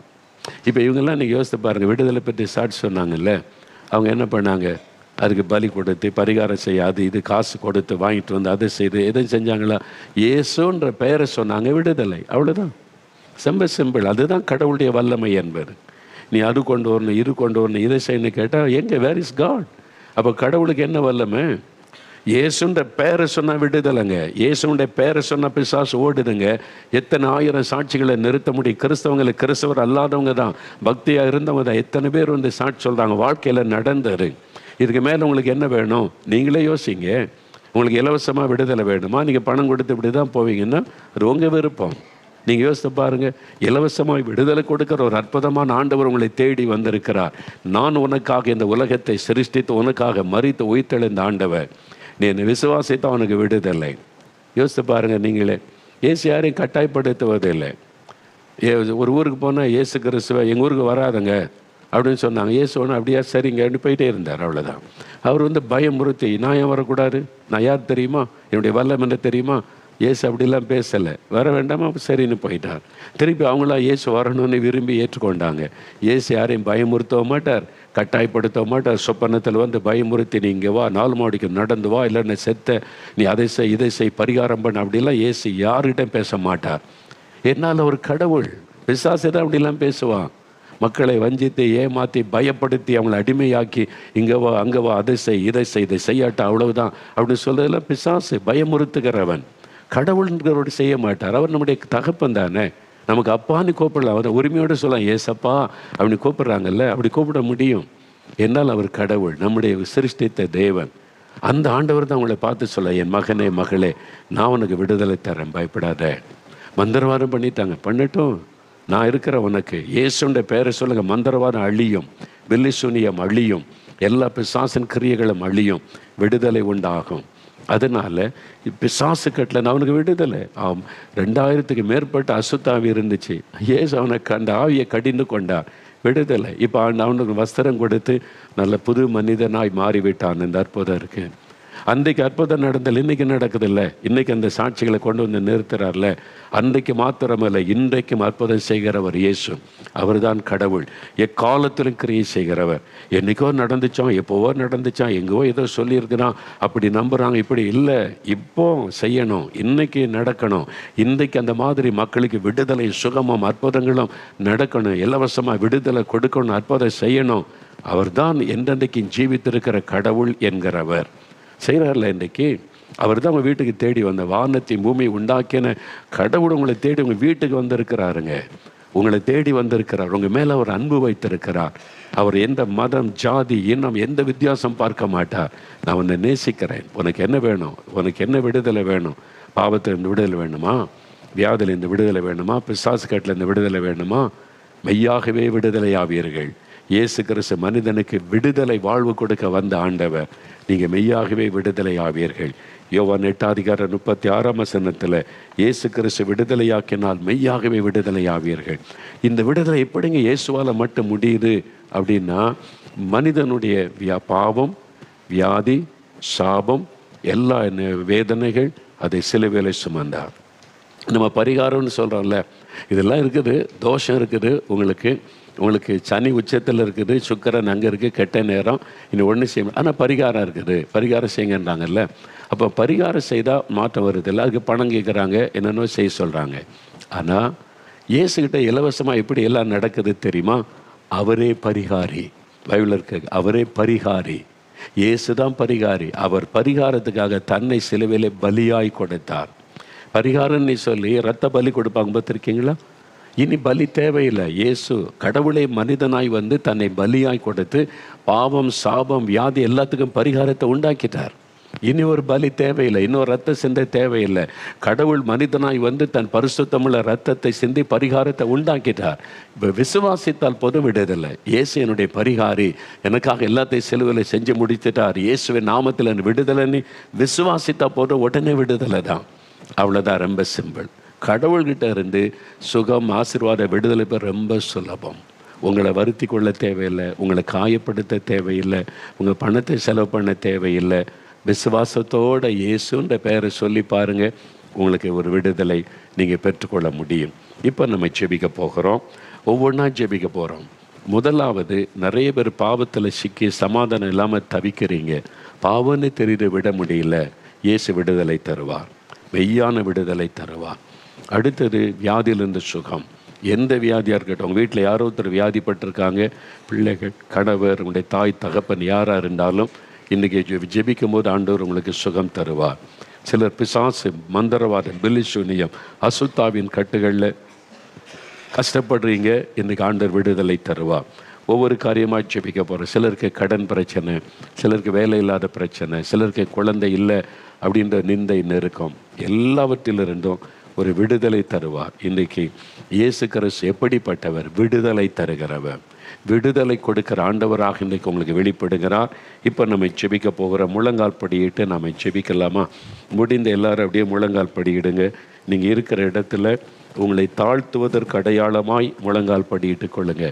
இப்போ இவங்கெல்லாம் நீங்கள் யோசித்து பாருங்கள், விடுதலை பற்றி சாட்சி சொன்னாங்கல்ல, அவங்க என்ன பண்ணாங்க? அதுக்கு பலி கொடுத்து பரிகாரம் செய்ய, அது இது காசு கொடுத்து வாங்கிட்டு வந்து அதை செய்து எதுவும் செஞ்சாங்களா? இயேசுன்ற பெயரை சொன்னாங்க, விடுதலை, அவ்வளோதான். ரொம்ப சிம்பிள். அதுதான் கடவுளுடைய வல்லமை என்பது. நீ அது கொண்டு வரணும், இது கொண்டு வரணும், இதை செய்யணும் கேட்டால் எங்கே? Where is god? அப்போ கடவுளுக்கு என்ன வல்லமை? இயேசுன்ற பேரை சொன்னால் விடுதலைங்க. இயேசுடைய பேரை சொன்னால் பிசாசு ஓடுதுங்க. எத்தனை 1000 சாட்சிகளை நிறுத்த முடியும்? கிறிஸ்தவங்களை, கிறிஸ்தவர் அல்லாதவங்க தான், பக்தியாக இருந்தவங்க தான் எத்தனை பேர் வந்து சாட்சி சொல்கிறாங்க, வாழ்க்கையில் நடந்தது. இதுக்கு மேலே உங்களுக்கு என்ன வேணும்? நீங்களே யோசிங்க. உங்களுக்கு இலவசமாக விடுதலை வேணுமா? நீங்கள் பணம் கொடுத்து இப்படி தான் போவீங்கன்னா அது உங்கள் விருப்பம். நீங்கள் யோசித்து பாருங்கள். இலவசமாக விடுதலை கொடுக்குற ஒரு அற்புதமான ஆண்டவர் உங்களை தேடி வந்திருக்கிறார். நான் உனக்காக இந்த உலகத்தை சிருஷ்டித்து உனக்காக மரித்து உயிர்த்தெழுந்த ஆண்டவர். நீ என்னை விசுவாசித்து அவனுக்கு விடுதலை. யோசித்து பாருங்கள். நீங்களே இயேசு யாரையும் கட்டாயப்படுத்துவதில்லை. ஒரு ஊருக்கு போனால் இயேசு கிறிஸ்துவ எங்கள் ஊருக்கு வராதுங்க அப்படின்னு சொன்னாங்க. இயேசு ஒன்று அப்படியா சரிங்கன்னு போயிட்டே இருந்தார். அவ்வளோதான். அவர் பயமுறுத்தி, நான் ஏன் வரக்கூடாது? நான் யார் தெரியுமா? என்னுடைய வல்லம் என்ன தெரியுமா? இயேசு அப்படிலாம் பேசலை. வர வேண்டாமா? சரின்னு போயிட்டார். திருப்பி அவங்களாம் இயேசு வரணும்னு விரும்பி ஏற்றுக்கொண்டாங்க. இயேசு யாரையும் பயமுறுத்தவும் மாட்டார், கட்டாயப்படுத்த மாட்டார். சொப்பனத்தில் பயமுறுத்தி நீ இங்கே வா, 4 மாடிக்கு நடந்து வா, இல்லைன்னு செத்த நீ அதை செய் இதை செய் பரிகாரம் பண்ண, அப்படிலாம் இயேசு யார்கிட்டையும் பேச மாட்டார். என்னால் ஒரு கடவுள். பிசாசு தான் அப்படிலாம் பேசுவான். மக்களை வஞ்சித்து ஏமாற்றி பயப்படுத்தி அவங்களை அடிமையாக்கி இங்கே வா அங்கே வா, அதை செய் இதை செய் இதை செய்யாட்டா அவ்வளவுதான் அப்படின்னு சொல்றதெல்லாம் பிசாசு, பயமுறுத்துகிறவன். கடவுள்ங்கிறோடு செய்ய மாட்டார். அவர் நம்முடைய தகப்பன் தானே, நமக்கு அப்பான்னு கூப்பிடலாம். அவர் உரிமையோடு சொல்லலாம், ஏசப்பா அப்படி கூப்பிட்றாங்கல்ல, அப்படி கூப்பிட முடியும். என்னால் அவர் கடவுள், நம்முடைய சிருஷ்டித்த தேவன். அந்த ஆண்டவர் தான் உங்களை பார்த்து சொல்ல, என் மகனே மகளே, நான் உனக்கு விடுதலை தரேன், பயப்படாத. மந்திரவாதம் பண்ணிட்டாங்க, பண்ணட்டும், நான் இருக்கிற உனக்கு. இயேசுன்ற பேரை சொல்லுங்க, மந்திரவாதம் அழியும், வில்லிசூனியம் அழியும், எல்லா பிசாசின் கிரியைகளும் அழியும், விடுதலை உண்டாகும். அதனால் பிசாசு கட்டில் நான் அவனுக்கு விடுதலை. 2000க்கு மேற்பட்ட அசுத்தாவி இருந்துச்சு. இயேசு அவனுக்கு அந்த ஆவியை கடிந்து கொண்டார், விடுதலை. இப்போ அவனுக்கு வஸ்திரம் கொடுத்து நல்ல புது மனிதனாய் மாறிவிட்டான். இந்த அற்புதம் இருக்குது. அன்றைக்கு அற்புதம் நடந்தல, இன்றைக்கி நடக்குதில்ல. இன்றைக்கி அந்த சாட்சிகளை கொண்டு வந்து நிறுத்துறார்ல. அன்றைக்கு மாத்திரமல்ல, இன்றைக்கும் அற்புதம் செய்கிறவர் இயேசு. அவர் தான் கடவுள், எக்காலத்திலும் கிரியை செய்கிறவர். என்றைக்கோ நடந்துச்சான், எப்போவோ நடந்துச்சான், எங்கோ ஏதோ சொல்லியிருக்கிறான் அப்படி நம்புகிறாங்க. இப்படி இல்லை, இப்போ செய்யணும், இன்றைக்கி நடக்கணும். இன்றைக்கு அந்த மாதிரி மக்களுக்கு விடுதலை, சுகமும் அற்புதங்களும் நடக்கணும். இலவசமாக விடுதலை கொடுக்கணும், அற்புதம் செய்யணும். அவர் தான் என்றென்றைக்கு ஜீவித்திருக்கிற கடவுள் என்கிறவர். செய்கிறார்ல இன்றைக்கி. அவர் தான் உங்கள் வீட்டுக்கு தேடி வந்த, வானத்தையும் பூமியை உண்டாக்கின கடவுள் உங்களை தேடி உங்கள் வீட்டுக்கு வந்திருக்கிறாருங்க. உங்களை தேடி வந்திருக்கிறார். உங்கள் மேலே அவர் அன்பு வைத்திருக்கிறார். அவர் எந்த மதம், ஜாதி, இனம், எந்த வித்தியாசம் பார்க்க மாட்டார். நான் உன்னை நேசிக்கிறேன். உனக்கு என்ன வேணும்? உனக்கு என்ன விடுதலை வேணும்? பாவத்திலிருந்து விடுதலை வேணுமா? வியாதியிலிருந்து விடுதலை வேணுமா? பிசாசு கட்டிலிருந்து விடுதலை வேணுமா? மெய்யாகவே விடுதலை ஆவீர்கள். இயேசு கிறிஸ்து மனிதனுக்கு விடுதலை வாழ்வு கொடுக்க வந்த ஆண்டவர். நீங்கள் மெய்யாகவே விடுதலை ஆவீர்கள். யோவான் 8:36 இயேசு கிறிஸ்து விடுதலையாக்கினால் மெய்யாகவே விடுதலை ஆவீர்கள். இந்த விடுதலை எப்படிங்க இயேசுவால் மட்டும் முடியுது அப்படின்னா, மனிதனுடைய பாவம், வியாதி, சாபம், எல்லா வேதனைகள் அதை சிலுவையிலே சுமந்தார். நம்ம பரிகாரம்னு சொல்கிறோம்ல, இதெல்லாம் இருக்குது. தோஷம் இருக்குது, உங்களுக்கு சனி உச்சத்தில் இருக்குது, சுக்கிரன் அங்கே இருக்குது, கெட்ட நேரம், இன்னும் ஒன்றும் செய்ய. ஆனால் பரிகாரம் இருக்குது, பரிகாரம் செய்யுங்கன்றாங்கல்ல. அப்போ பரிகாரம் செய்தால் மாற்றம் வருது இல்லை. அதுக்கு பணம் கேட்குறாங்க, என்னென்னோ செய்ய சொல்கிறாங்க. ஆனால் இயேசுகிட்ட இலவசமாக எப்படி எல்லாம் நடக்குது தெரியுமா? அவரே பரிகாரி. பைபிளில் இருக்கு, அவரே பரிகாரி. இயேசு தான் பரிகாரி. அவர் பரிகாரத்துக்காக தன்னை சிலுவையிலே பலியாய் கொடுத்தார். பரிகாரம்னு சொல்லி ரத்த பலி கொடுப்பாங்க, பார்த்துருக்கீங்களா? இனி பலி தேவையில்லை. இயேசு கடவுளை மனிதனாய் வந்து தன்னை பலியாய் கொடுத்து பாவம், சாபம், வியாதி எல்லாத்துக்கும் பரிகாரத்தை உண்டாக்கிட்டார். இனி ஒரு பலி தேவையில்லை, இன்னொரு ரத்த சிந்தை தேவையில்லை. கடவுள் மனிதனாய் வந்து தன் பரிசுத்தமுள்ள ரத்தத்தை சிந்தி பரிகாரத்தை உண்டாக்கிட்டார். இப்போ விசுவாசித்தால் பொது விடுதலை. இயேசு என்னுடைய பரிகாரி, எனக்காக எல்லாத்தையும் சிலுவையில் செஞ்சு முடித்துட்டார், இயேசுவின் நாமத்தில் விடுதலைன்னு விசுவாசித்தா போதும், உடனே விடுதலை தான். அவ்வளோதான், ரொம்ப சிம்பிள். கடவுள்கிட்ட இருந்து சுகம், ஆசீர்வாத, விடுதலை பெற ரொம்ப சுலபம். உங்களை வருத்தி கொள்ள தேவையில்லை, உங்களை காயப்படுத்த தேவையில்லை, உங்கள் பணத்தை செலவு பண்ண தேவையில்லை. விசுவாசத்தோடு இயேசுன்ற பெயரை சொல்லி பாருங்கள், உங்களுக்கு ஒரு விடுதலை நீங்கள் பெற்றுக்கொள்ள முடியும். இப்போ நம்ம ஜெபிக்க போகிறோம், ஒவ்வொன்றா ஜெபிக்க போகிறோம். முதலாவது, நிறைய பேர் பாவத்தில் சிக்கி சமாதானம் இல்லாமல் தவிக்கிறீங்க. பாவம்னு தெரிந்து விட முடியல, இயேசு விடுதலை தருவார், மெய்யான விடுதலை தருவார். அடுத்தது, வியாதியிலிருந்து சுகம். எந்த வியாதியாக இருக்கட்டும், உங்கள் வீட்டில் யாரோ ஒருத்தர் வியாதிப்பட்டிருக்காங்க, பிள்ளைகள், கணவர், உங்களுடைய தாய், தகப்பன் யாராக இருந்தாலும் இன்றைக்கி ஜெபிக்கும் போது ஆண்டவர் உங்களுக்கு சுகம் தருவார். சிலர் பிசாசு, மந்திரவாதம், பில்லிசூனியம், அசுத்தாவின் கட்டுகளில் கஷ்டப்படுறீங்க, இன்றைக்கி ஆண்டவர் விடுதலை தருவார். ஒவ்வொரு காரியமாக ஜெபிக்க போகிறோம். சிலருக்கு கடன் பிரச்சனை, சிலருக்கு வேலை இல்லாத பிரச்சனை, சிலருக்கு குழந்தை இல்லை அப்படின்ற நிந்தை நெருக்கம், எல்லாவற்றிலிருந்தும் ஒரு விடுதலை தருவார். இன்றைக்கு இயேசு கிறிஸ்து எப்படிப்பட்டவர்? விடுதலை தருகிறவர், விடுதலை கொடுக்கிற ஆண்டவராக இன்றைக்கு உங்களுக்கு வெளிப்படுகிறார். இப்போ நம்ம ஜெபிக்க போகிற முழங்கால் படியிட்டு நம்ம ஜெபிக்கலாமா? முடிந்த எல்லாரும் அப்படியே முழங்கால் படியிடுங்க. நீங்கள் இருக்கிற இடத்துல உங்களை தாழ்த்துவதற்கு அடையாளமாய் முழங்கால் படியிட்டு கொள்ளுங்க.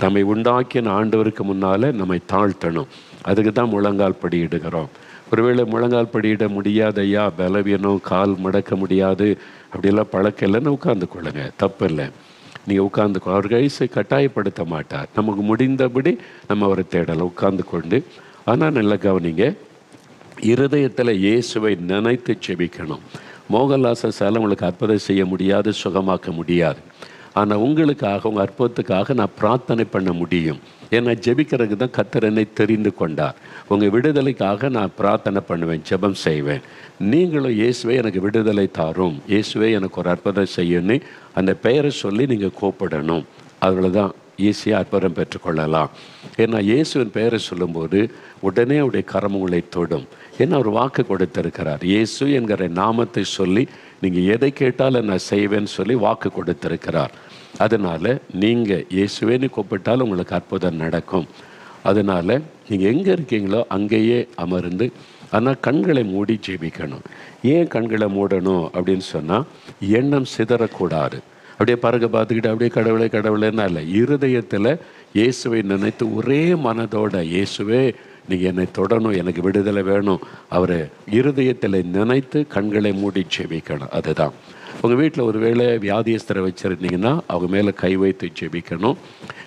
நம்மை உண்டாக்கின ஆண்டவருக்கு முன்னால் நம்மை தாழ்த்தணும். அதுக்கு தான் முழங்கால் படியிடுகிறோம். ஒருவேளை முழங்கால் படியிட முடியாத, ஐயா பலவீனம், கால் மடக்க முடியாது, அப்படியெல்லாம் பழக்கம் இல்லைன்னு உட்கார்ந்து கொள்ளுங்க, தப்பு இல்லை. நீங்கள் உட்கார்ந்து, அவர் கைஸை கட்டாயப்படுத்த மாட்டார். நமக்கு முடிந்தபடி நம்ம அவரை தேடலை உட்கார்ந்து கொண்டு. ஆனால் நல்ல கவனிங்க, இருதயத்தில் இயேசுவை நினைத்து செபிக்கணும். மோகன்லாசால் உங்களுக்கு அற்புதம் செய்ய முடியாது, சுகமாக்க முடியாது. ஆனால் உங்களுக்காக, உங்கள் அற்புதத்துக்காக நான் பிரார்த்தனை பண்ண முடியும். ஏன்னா ஜெபிக்கிறதுக்கு தான் கர்த்தர் என்னை தெரிந்து கொண்டார். உங்கள் விடுதலைக்காக நான் பிரார்த்தனை பண்ணுவேன், ஜெபம் செய்வேன். நீங்களும் இயேசுவே எனக்கு விடுதலை தாரும், இயேசுவே எனக்கு ஒரு அற்புதம் செய்யணும்னு அந்த பெயரை சொல்லி நீங்கள் கூப்பிடணும். அதில் தான் ஈஸியாக அற்புதம் பெற்றுக்கொள்ளலாம். ஏன்னா இயேசுவின் பெயரை சொல்லும்போது உடனே அவருடைய கரம் உங்களை தொடும். ஏன்னா அவர் வாக்கு கொடுத்திருக்கிறார். இயேசு என்கிற நாமத்தை சொல்லி நீங்கள் எதை கேட்டாலும் நான் செய்வேன்னு சொல்லி வாக்கு கொடுத்திருக்கிறார். அதனால் நீங்கள் இயேசுவேன்னு கூப்பிட்டாலும் உங்களுக்கு அற்புதம் நடக்கும். அதனால் நீங்கள் எங்கே இருக்கீங்களோ அங்கேயே அமர்ந்து, ஆனால் கண்களை மூடி ஜெபிக்கணும். ஏன் கண்களை மூடணும் அப்படின்னு சொன்னால், எண்ணம் சிதறக்கூடாது. அப்படியே பறக்க பார்த்துக்கிட்டு அப்படியே கடவுளே கடவுளேன்னா இல்லை, இருதயத்தில் இயேசுவை நினைத்து ஒரே மனதோட, இயேசுவே நீங்கள் என்னை தொடணும், எனக்கு விடுதலை வேணும், அவரை இருதயத்தில் நினைத்து கண்களை மூடி ஜெபிக்கணும். அதுதான். உங்கள் வீட்டில் ஒரு வேளை வியாதியஸ்தரை வச்சுருந்தீங்கன்னா அவங்க மேலே கை வைத்து ஜெபிக்கணும்.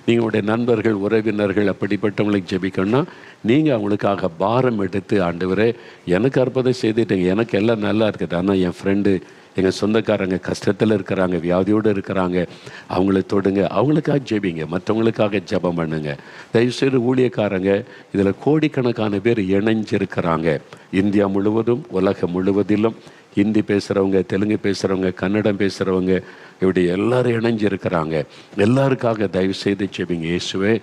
நீங்களுடைய நண்பர்கள், உறவினர்கள் அப்படிப்பட்டவங்களுக்கு ஜெபிக்கணும்னா நீங்கள் அவங்களுக்காக பாரம் எடுத்து, ஆண்டவரே எனக்கு அற்புதம் செய்துட்டீங்க, எனக்கு எல்லாம் நல்லா இருக்குது, ஆனால் என் ஃப்ரெண்டு, எங்கள் சொந்தக்காரங்க கஷ்டத்தில் இருக்கிறாங்க, வியாதியோடு இருக்கிறாங்க, அவங்கள தொடுங்க, அவங்களுக்காக ஜெபிங்க, மற்றவங்களுக்காக ஜெபம் பண்ணுங்க. தயவுசெய்து ஊழியக்காரங்க, இதில் கோடிக்கணக்கான பேர் இணைஞ்சிருக்கிறாங்க. இந்தியா முழுவதும், உலகம் முழுவதிலும் ஹிந்தி பேசுகிறவங்க, தெலுங்கு பேசுகிறவங்க, கன்னடம் பேசுகிறவங்க, இப்படி எல்லோரும் இணைஞ்சிருக்கிறாங்க. எல்லாருக்காக தயவுசெய்து ஜெபிங்க. இயேசுவே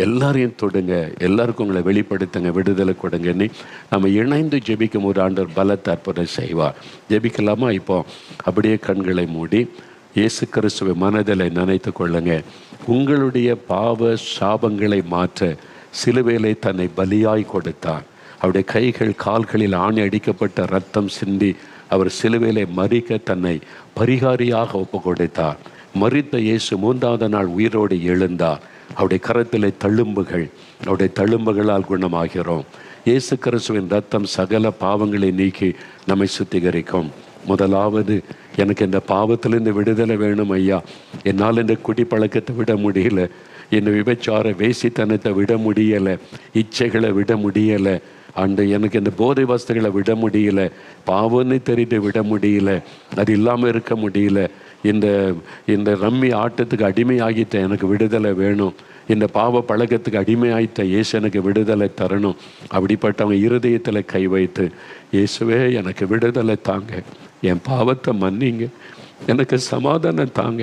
எல்லாரையும் தொடுங்க, எல்லாருக்கும் உங்களை வெளிப்படுத்துங்க, விடுதலை கொடுங்கன்னு நம்ம இணைந்து ஜெபிக்கும் ஒரு ஆண்டவர் பலத்தை அற்புதம் செய்வார். ஜெபிக்கலாமா? இப்போ அப்படியே கண்களை மூடி இயேசு கிறிஸ்துவை மனதில் நினைத்து கொள்ளுங்க. உங்களுடைய பாவ சாபங்களை மாற்ற சிலுவையிலே தன்னை பலியாய் கொடுத்தார். அவருடைய கைகள் கால்களில் ஆணி அடிக்கப்பட்ட ரத்தம் சிந்தி அவர் சிலுவையிலே மரிக்க தன்னை பரிகாரியாக ஒப்பு கொடுத்தார். மரித்த இயேசு 3ஆவது நாள் உயிரோடு எழுந்தார். அவருடைய கரத்திலே தழும்புகள், அவருடைய தழும்புகளால் குணமாகிறோம். இயேசு கிறிஸ்துவின் ரத்தம் சகல பாவங்களை நீக்கி நம்மை சுத்திகரிக்கும். முதலாவது, எனக்கு இந்த பாவத்திலிருந்து விடுதலை வேணும் ஐயா, என்னால் இந்த குடிப்பழக்கத்தை விட முடியல, என் விபச்சார வேசித்தனத்தை விட முடியலை, இச்சைகளை விட முடியலை, எனக்கு இந்த போதை வஸ்துகளை விட முடியல, பாவம்னு தெரிந்து விட முடியல, அது இல்லாமல் இருக்க முடியல, இந்த ரம்மி ஆட்டத்துக்கு அடிமையாகிட்ட எனக்கு விடுதலை வேணும், இந்த பாவ பழக்கத்துக்கு அடிமையாகிட்ட இயேசு எனக்கு விடுதலை தரணும். அப்படிப்பட்டவங்க இருதயத்தில் கை வைத்து, இயேசுவே எனக்கு விடுதலை தாங்க, என் பாவத்தை மன்னிங்க, எனக்கு சமாதானம் தாங்க,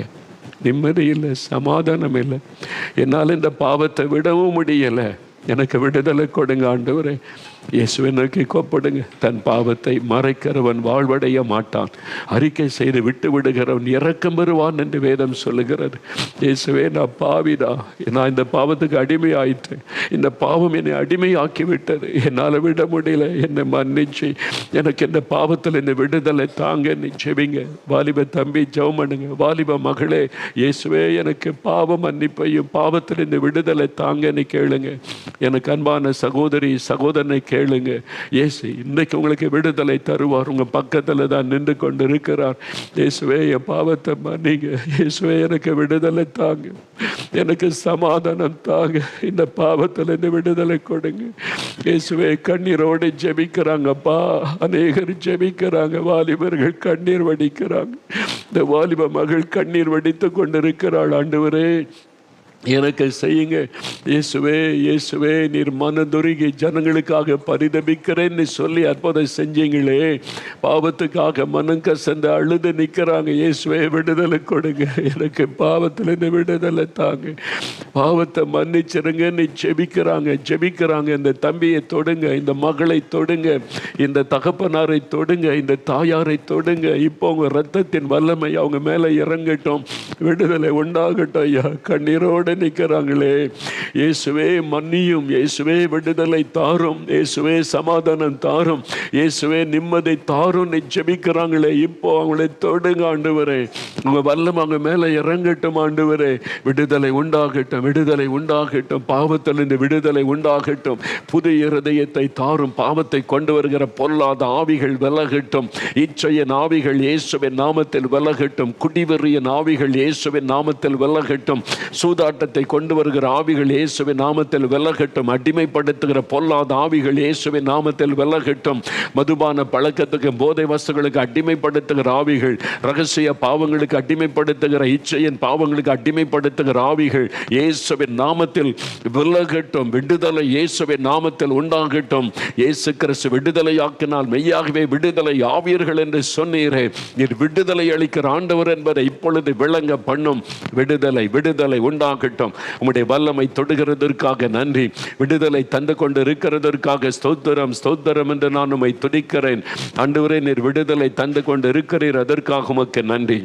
நிம்மதி இல்லை, சமாதானம் இல்லை, என்னால் இந்த பாவத்தை விடவும் முடியலை, எனக்கு விடுதலை கொடுங்க ஆண்டவரே. இயேசுவை நோக்கி கூப்பிடுங்க. தன் பாவத்தை மறைக்கிறவன் வாழ்வடைய மாட்டான், அறிக்கை செய்து விட்டு விடுகிறவன் இரக்கம் பெறுவான் என்று வேதம் சொல்லுகிறது. இயேசுவே நான் பாவிடா, நான் இந்த பாவத்துக்கு அடிமை ஆயிட்டேன், இந்த பாவம் என்னை அடிமையாக்கி விட்டது, என்னால் விட முடியல, என்னை மன்னிச்சு எனக்கு இந்த பாவத்தில் இந்த விடுதலை தாங்க செவிங்க. வாலிப தம்பி ஜெபம் பண்ணுங்க. வாலிப மகளே, இயேசுவே எனக்கு பாவ மன்னிப்பையும் பாவத்தில் இந்த விடுதலை தாங்கன்னு கேளுங்க. எனக்கு அன்பான சகோதரி சகோதரனை கேளுங்க. இயேசு இன்றைக்கு உங்களுக்கு விடுதலை தருவார். உங்கள் பக்கத்தில் தான் நின்று கொண்டு இருக்கிறார். இயேசுவே என் பாவத்தை மன்னிங்க, இயேசுவே எனக்கு விடுதலை தாங்க, எனக்கு சமாதானம் தாங்க, இந்த பாவத்தில் இந்த விடுதலை கொடுங்க. இயேசுவே கண்ணீரோடு ஜெபிக்கிறாங்கப்பா, அநேகர் ஜெபிக்கிறாங்க, வாலிபர்கள் கண்ணீர் வடிக்கிறாங்க. இந்த வாலிப மகள் கண்ணீர் வடித்து கொண்டிருக்கிறாள். ஆண்டவரே எனக்கு செய்யுங்க இயேசுவே, இயேசுவே நீர் மனதுருகி ஜனங்களுக்காக பரிதபிக்கிறேன்னு சொல்லி அற்புதம் செஞ்சீங்களே. பாவத்துக்காக மனம் கசந்து அழுது நிற்கிறாங்க. இயேசுவே விடுதலை கொடுங்க, எனக்கு பாவத்திலிருந்து விடுதலை தாங்க, பாவத்தை மன்னிச்சிருங்கன்னு ஜெபிக்கிறாங்க. இந்த தம்பியை தொடுங்க, இந்த மகளை தொடுங்க, இந்த தகப்பனாரை தொடுங்க, இந்த தாயாரை தொடுங்க. இப்போ அவங்க ரத்தத்தின் வல்லமை அவங்க மேலே இறங்கட்டும், விடுதலை உண்டாகட்டும். ஐயா, கண்ணீரோடு நிற்கிறாங்களே. இயேசுவே மன்னியும், இயேசுவே விடுதலை தாரும், இயேசுவே சமாதானம் தாரும், இயேசுவே நிம்மதி தாரும் ஜெபிக்கிறாங்களே. இப்போ அவங்களை தொடுங்க ஆண்டவரே, உங்க வல்லம் அவங்க மேல இறங்கட்டும் ஆண்டவரே. விடுதலை உண்டாகட்டும், விடுதலை உண்டாகட்டும், பாவத்திலிருந்து விடுதலை உண்டாகட்டும். புதிய இருதயத்தை தாரும், பாவத்தை கொண்டு வருகிற பொல்லாத ஆவிகள் விலகட்டும், இச்சையின் ஆவிகள் இயேசுவின் நாமத்தில் விலகட்டும், குடிவெறியின் ஆவிகள் இயேசுவின் நாமத்தில் விலகட்டும், சூதாட்டத்தை கொண்டு வருகிற ஆவிகள் இயேசுவின் நாமத்தில் விலகட்டும், அடிமைப்படுத்துகிற பொல்லாத ஆவிகள் இயேசுவின் நாமத்தில் விலகட்டும், மதுபான பழக்கத்துக்கு போதை வஸ்துகளுக்கு அடிமைப்படுத்துகிற ஆவிகள், ரகசிய பாவங்களுக்கு அடிமைப்படுத்துகிற இச்சையின் பாவங்களுக்கு அடிமைப்படுத்துகிற ஆவிகள் இயேசுவின் நாமத்தில் விலகட்டும். விடுதலை இயேசுவின் நாமத்தில் உண்டாகட்டும். இயேசு கிறிஸ்து விடுதலையாக்கினால் மெய்யாகவே விடுதலை ஆவீர்கள் என்று சொன்னீரே. நீர் விடுதலை அளிக்கிற ஆண்டவர் என்பதை இப்பொழுது விளங்க பண்ணும். விடுதலை விடுதலை உண்டாகட்டும். உம்முடைய வல்லமை தொடுகிறதற்காக நன்றி. விடுதலை தந்து கொண்டு இருக்கிறதற்காக ஸ்தோத்திரம், ஸ்தோத்திரம் என்று நான் உம்மை துதிக்கிறேன். ஆண்டவரே, நீர் விடுதலை தந்து கொண்டு இருக்கிறீர், அதற்காக உமக்கு நன்றி.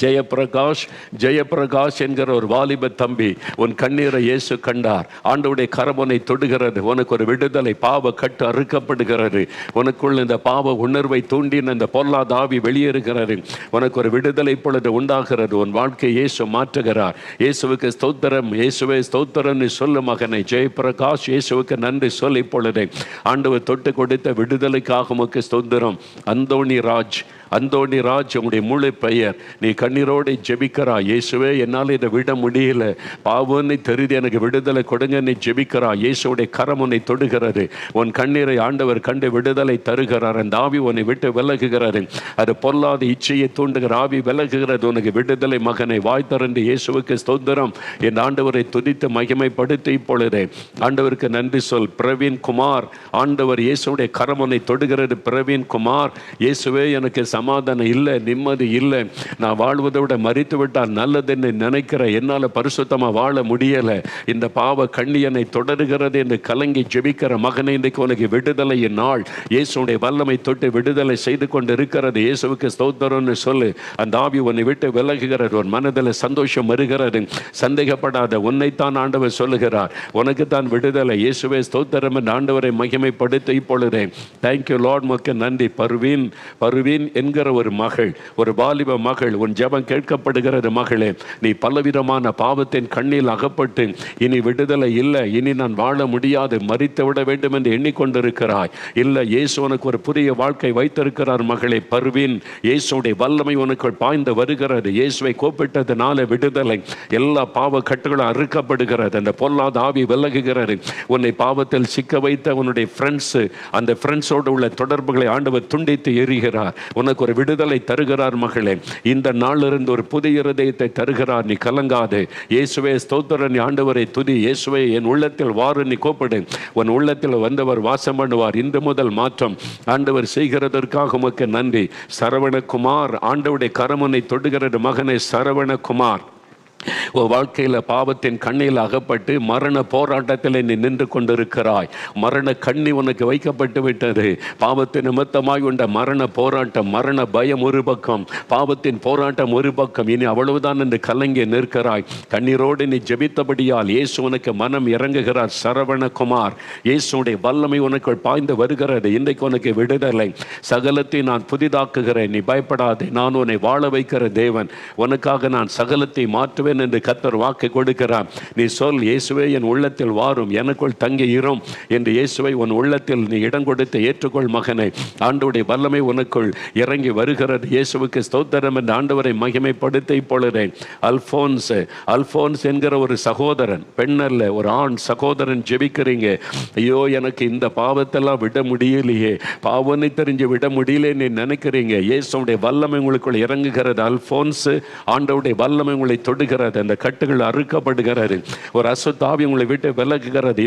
ஜெயப்பிரகாஷ், ஜெயப்பிரகாஷ் என்கிற ஒரு வாலிப தம்பி, உன் கண்ணீரை இயேசு கண்டார். ஆண்டவருடைய கரமனை தொடுகிறது. உனக்கு ஒரு விடுதலை, பாவ கட்டு அறுக்கப்படுகிறது. உனக்குள்ள இந்த பாவ உணர்வை தூண்டின இந்த பொல்லாத ஆவி வெளியேறுகிறது. உனக்கு ஒரு விடுதலை இப்பொழுது உண்டாகிறது. உன் வாழ்க்கை இயேசு மாற்றுகிறார். இயேசுவுக்கு ஸ்தோத்திரம், இயேசுவே ஸ்தோத்திரம்னு சொல்லு மகனை. ஜெயப்பிரகாஷ், இயேசுவுக்கு நன்றி சொல். இப்பொழுது ஆண்டவர் தொட்டு கொடுத்த விடுதலைக்காக உமக்கு ஸ்தோத்திரம். அந்தோணி ராஜ், அந்தோணி ராஜ் உங்களுடைய முழு பெயர். நீ கண்ணீரோடு ஜெபிக்கிறா. இயேசுவே, என்னால் இதை விட முடியல, பாவனை தெரிந்து எனக்கு விடுதலை கொடுங்க நீ ஜெபிக்கிறா. இயேசுடைய கரம் உன்னை தொடுகிறது. உன் கண்ணீரை ஆண்டவர் கண்டு விடுதலை தருகிறார். அந்த ஆவி உன்னை விட்டு விலகுகிறது. அது பொல்லாத இச்சையை தூண்டுகிற ஆவி விலகுகிறது. உனக்கு விடுதலை மகனை. வாய் திறந்து இயேசுவுக்கு ஸ்தோத்திரம். என் ஆண்டவரை துதித்து மகிமைப்படுத்தி இப்பொழுது ஆண்டவருக்கு நன்றி சொல். பிரவீன் குமார், ஆண்டவர் இயேசுடைய கரம் உன்னை தொடுகிறது. பிரவீன் குமார், இயேசுவே எனக்கு சமாதானம் இல்லை, நிம்மதி இல்லை, நான் வாழ்வதை விட மரித்து விட்டால் நல்லதுன்னு நினைக்கிற, என்னால் பரிசுத்தமாக வாழ முடியலை, இந்த பாவ கண்ணி என்னை தொடருகிறது என்று கலங்கி ஜெபிக்கிற மகனை, இன்றைக்கு உனக்கு விடுதலையின் நாள். இயேசுடைய வல்லமை தொட்டு விடுதலை செய்து கொண்டு இருக்கிறது. இயேசுவுக்கு ஸ்தோத்திரம்னு சொல்லு. அந்த ஆவி உன்னை விட்டு விலகுகிறது. ஒரு மனதில் சந்தோஷம் வருகிறது. சந்தேகப்படாத, உன்னைத்தான் ஆண்டவர் சொல்லுகிறார், உனக்கு தான் விடுதலை. இயேசுவே ஸ்தோத்திரம் என்று ஆண்டவரை மகிமைப்படுத்த இப்பொழுதே தேங்க்யூ லார்ட். மக்கு நன்றி. பர்வீன், பர்வீன் என்கிற ஒரு மகள், ஒரு வாலிப மகள், உன் ஜெபம் கேட்கப்படுகிறது மகளே. நீ பலவிதமான பாவத்தின் கண்ணில் அகப்பட்டு இனி விடுதலை இல்லை, இனி நான் வாழ முடியாது, மரித்து விட வேண்டும் என்று எண்ணிக்கொண்டிருக்கிறாய். இல்லை, இயேசு உனக்கு ஒரு புதிய வாழ்க்கை வைத்திருக்கிறார் மகளே. பர்வீன், இயேசுடைய வல்லமை உனக்கு பாய்ந்து வருகிறது. இயேசுவை கூப்பிட்டதுனால விடுதலை. எல்லா பாவ கட்டுகளும் அறுக்கப்படுகிறது. அந்த பொல்லாத ஆவி விலகுகிறது. உன்னை பாவத்தில் சிக்க வைத்த உன்னுடைய ஃப்ரெண்ட்ஸ், அந்த ஃப்ரெண்ட்ஸோடு உள்ள தொடர்புகளை ஆண்டவர் துண்டித்து எறிகிறார். உனக்கு ஒரு விடுதலை தருகிறார் மகளே. இந்த நாளிலிருந்து ஒரு புதிய இருதயத்தை தருகிறார். நீ கலங்காது. இயேசுவே ஸ்தோத்திரம். நீ ஆண்டவரை துதி. இயேசுவே என் உள்ளத்தில் வாரு நீ கூப்பிடு. உன் உள்ளத்தில் வந்தவர் வாசம் பண்ணுவார். இன்று முதல் மாற்றம் ஆண்டவர் செய்கிறதற்காக உமக்கு நன்றி. சரவணகுமார், ஆண்டவருடைய கரமுனை தொடுகிறது மகனை. சரவணகுமார், வாழ்க்கையில் பாவத்தின் கண்ணில் அகப்பட்டு மரண போராட்டத்தில் நீ நின்று கொண்டிருக்கிறாய். மரண கண்ணி உனக்கு வைக்கப்பட்டு விட்டது. பாவத்தின் நிமித்தமாய் உண்ட மரண போராட்டம், மரண பயம் ஒரு பக்கம், பாவத்தின் போராட்டம் ஒரு பக்கம். இனி அவ்வளவுதான் என்று கலங்கி நிற்கிறாய். கண்ணீரோடு நீ ஜெபித்தபடியால் இயேசு உனக்கு மனம் இறங்குகிறார். சரவணகுமார், இயேசுடைய வல்லமை உனக்கு பாய்ந்து வருகிறது. இன்றைக்கு உனக்கு விடுதலை. சகலத்தை நான் புதிதாக்குகிறேன், நீ பயப்படாதே. நான் உன்னை வாழ வைக்கிற தேவன். உனக்காக நான் சகலத்தை மாற்றுவேன் என்று கர்த்தர் வாக்கு கொடுக்கிறார். நீ சொல், இயேசுவே என் உள்ளத்தில் வாரும், எனக்குள் தங்கி இரும் என்று. இயேசுவை உன் உள்ளத்தில் நீ இடம் கொடுத்து ஏற்றுக்கொள் மகனை. ஆண்டவருடைய வல்லமை உனக்குள் இறங்கி வருகிறது. இயேசுவுக்கு ஸ்தோத்திரம் என்று ஆண்டவரை மகிமைப்படுத்த இப்பொழுதே அல்போன்ஸ், அல்போன்ஸ் என்கிற ஒரு சகோதரன், பெண்ணல்ல ஒரு ஆண் சகோதரன் ஜெபிக்கிறீங்க. ஐயோ, எனக்கு இந்த பாவத்தெல்லாம் விட முடியலையே, பாவனை தெரிஞ்சு விட முடியல நீ நினைக்கிறீங்க. இயேசுடைய வல்லமை உங்களுக்குள் இறங்குகிறது. அல்போன்ஸ், ஆண்டவருடைய வல்லமை உங்களை தொடுகிறது. விடுகிறது, அந்த கட்டுகள் அறுக்கப்படுகிறது, ஒரு அசுத்தாவி உங்களை விட்டு விலகுகிறது.